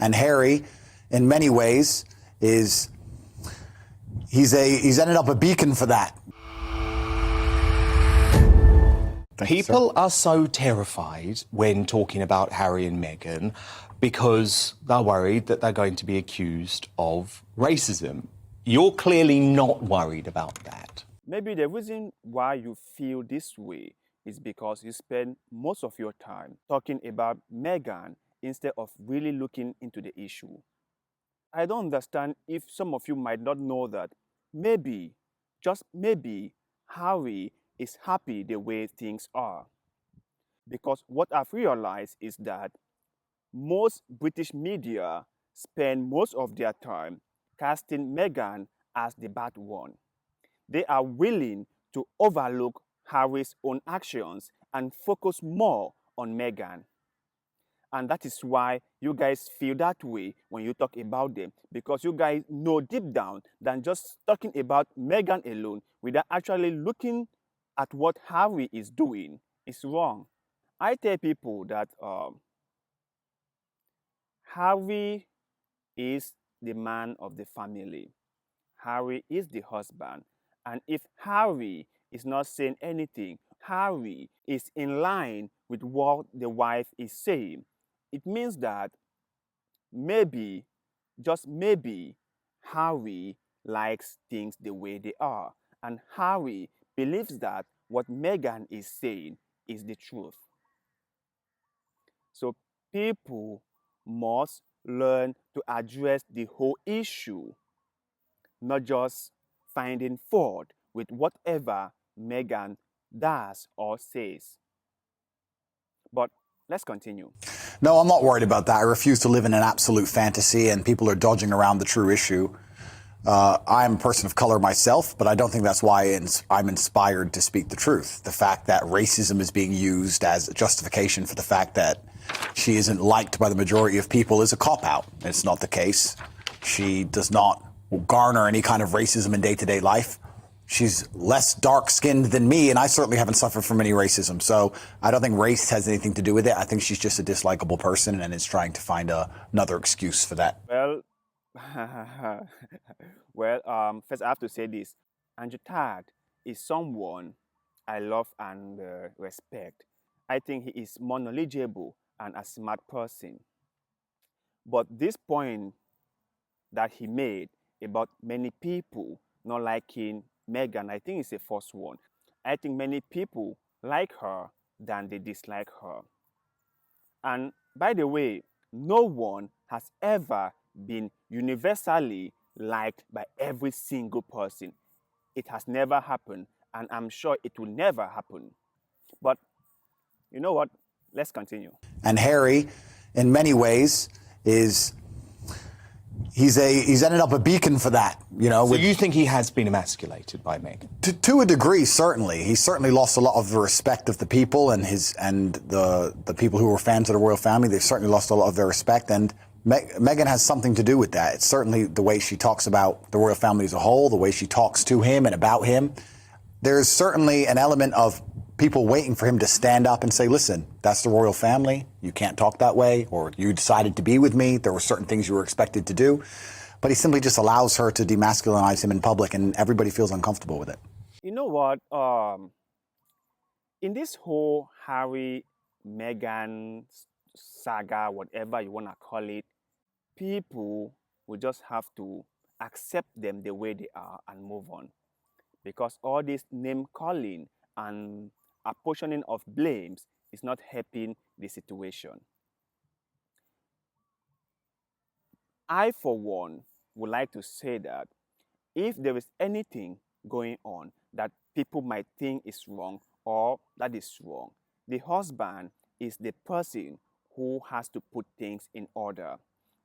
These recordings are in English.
And Harry, in many ways, he's ended up a beacon for that. People are so terrified when talking about Harry and Meghan because they're worried that they're going to be accused of racism. You're clearly not worried about that. Maybe the reason why you feel this way is because you spend most of your time talking about Meghan instead of really looking into the issue. I don't understand if some of you might not know that maybe, just maybe, Harry is happy the way things are. Because what I've realized is that most British media spend most of their time casting Meghan as the bad one. They are willing to overlook Harry's own actions and focus more on Meghan. And that is why you guys feel that way when you talk about them, because you guys know deep down than just talking about Meghan alone without actually looking at what Harry is doing is wrong. I tell people that Harry is the man of the family. Harry is the husband. And if Harry is not saying anything, Harry is in line with what the wife is saying, it means that maybe, just maybe, Harry likes things the way they are. And Harry believes that what Meghan is saying is the truth. So people must learn to address the whole issue, not just finding fault with whatever Meghan does or says. But let's continue. No, I'm not worried about that. I refuse to live in an absolute fantasy, and people are dodging around the true issue. I'm a person of color myself, but I don't think that's why I'm inspired to speak the truth. The fact that racism is being used as a justification for the fact that she isn't liked by the majority of people is a cop-out. It's not the case. She does not garner any kind of racism in day-to-day life. She's less dark-skinned than me, and I certainly haven't suffered from any racism. So I don't think race has anything to do with it. I think she's just a dislikable person and is trying to find another excuse for that. Well, first I have to say this. Andrew Tate is someone I love and respect. I think he is more knowledgeable and a smart person. But this point that he made about many people not liking Meghan, I think it's the first one. I think many people like her than they dislike her. And by the way, no one has ever been universally liked by every single person. It has never happened, and I'm sure it will never happen. But you know what? Let's continue. And Harry, in many ways, he's ended up a beacon for that. So you think he has been emasculated by Meghan? To a degree, certainly. He certainly lost a lot of the respect of the people and the people who were fans of the royal family. They've certainly lost a lot of their respect, and Meghan has something to do with that. It's certainly the way she talks about the royal family as a whole, the way she talks to him and about him. There's certainly an element of people waiting for him to stand up and say, listen, that's the royal family. You can't talk that way, or you decided to be with me. There were certain things you were expected to do. But he simply just allows her to demasculinize him in public, and everybody feels uncomfortable with it. You know what? In this whole Harry, Meghan saga, whatever you want to call it, people will just have to accept them the way they are and move on. Because all this name calling and apportioning of blames is not helping the situation. I, for one, would like to say that if there is anything going on that people might think is wrong or that is wrong, the husband is the person who has to put things in order.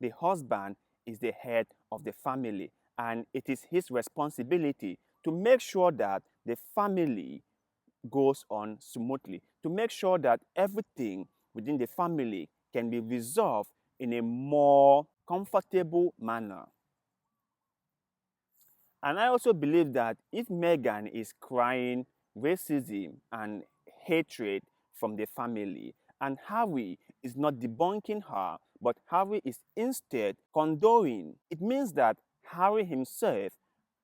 The husband is the head of the family, and it is his responsibility to make sure that the family goes on smoothly, to make sure that everything within the family can be resolved in a more comfortable manner. And I also believe that if Meghan is crying racism and hatred from the family, and Harry is not debunking her, but Harry is instead condoning. It means that Harry himself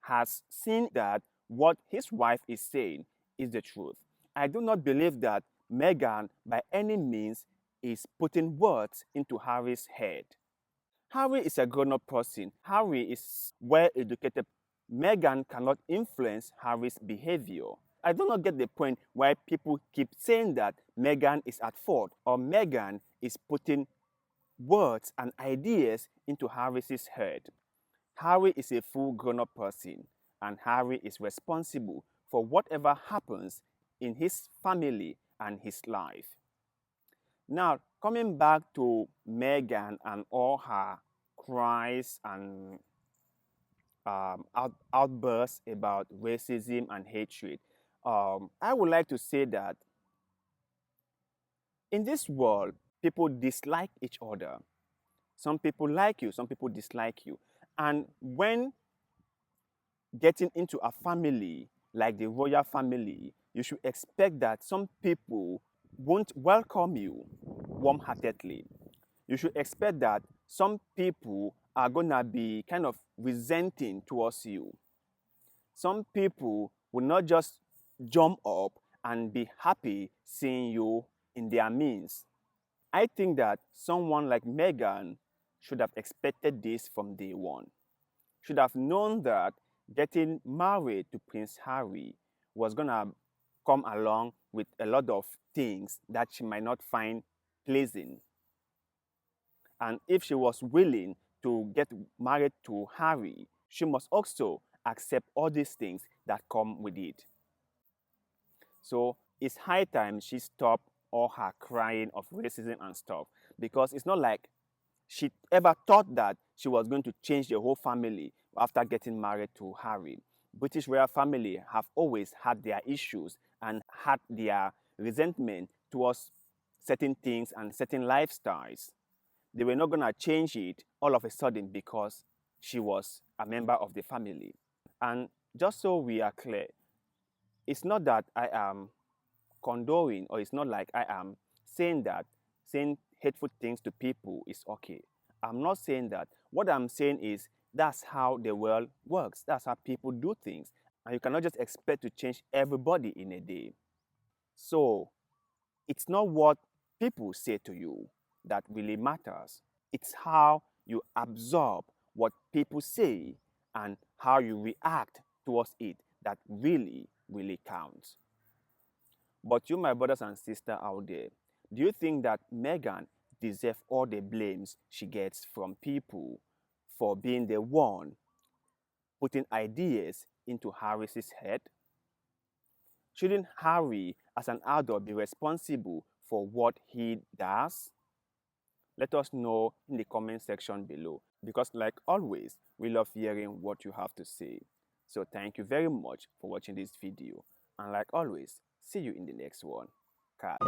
has seen that what his wife is saying is the truth. I do not believe that Meghan, by any means, is putting words into Harry's head. Harry is a grown-up person. Harry is well-educated. Meghan cannot influence Harry's behavior. I do not get the point why people keep saying that Meghan is at fault or Meghan is putting words and ideas into Harry's head. Harry is a full grown-up person, and Harry is responsible for whatever happens in his family and his life. Now, coming back to Meghan and all her cries and outbursts about racism and hatred, I would like to say that in this world, people dislike each other. Some people like you, some people dislike you. And when getting into a family like the royal family, you should expect that some people won't welcome you warm-heartedly. You should expect that some people are going to be kind of resenting towards you. Some people will not just jump up and be happy seeing you in their midst. I think that someone like Meghan should have expected this from day one. Should have known that getting married to Prince Harry was going to come along with a lot of things that she might not find pleasing. And if she was willing to get married to Harry, she must also accept all these things that come with it. So it's high time she stopped all her crying of racism and stuff, because it's not like she ever thought that she was going to change the whole family after getting married to Harry. British royal family have always had their issues and had their resentment towards certain things and certain lifestyles. They were not going to change it all of a sudden because she was a member of the family. And just so we are clear, it's not that I am condoning, or it's not like I am saying that saying hateful things to people is okay. I'm not saying that. What I'm saying is that's how the world works. That's how people do things. And you cannot just expect to change everybody in a day. So it's not what people say to you that really matters. It's how you absorb what people say and how you react towards it that really, really counts. But you, my brothers and sisters out there, do you think that Meghan deserves all the blames she gets from people for being the one putting ideas into Harry's head? Shouldn't Harry, as an adult, be responsible for what he does? Let us know in the comment section below, because like always, we love hearing what you have to say. So thank you very much for watching this video, and like always, see you in the next one. Kat.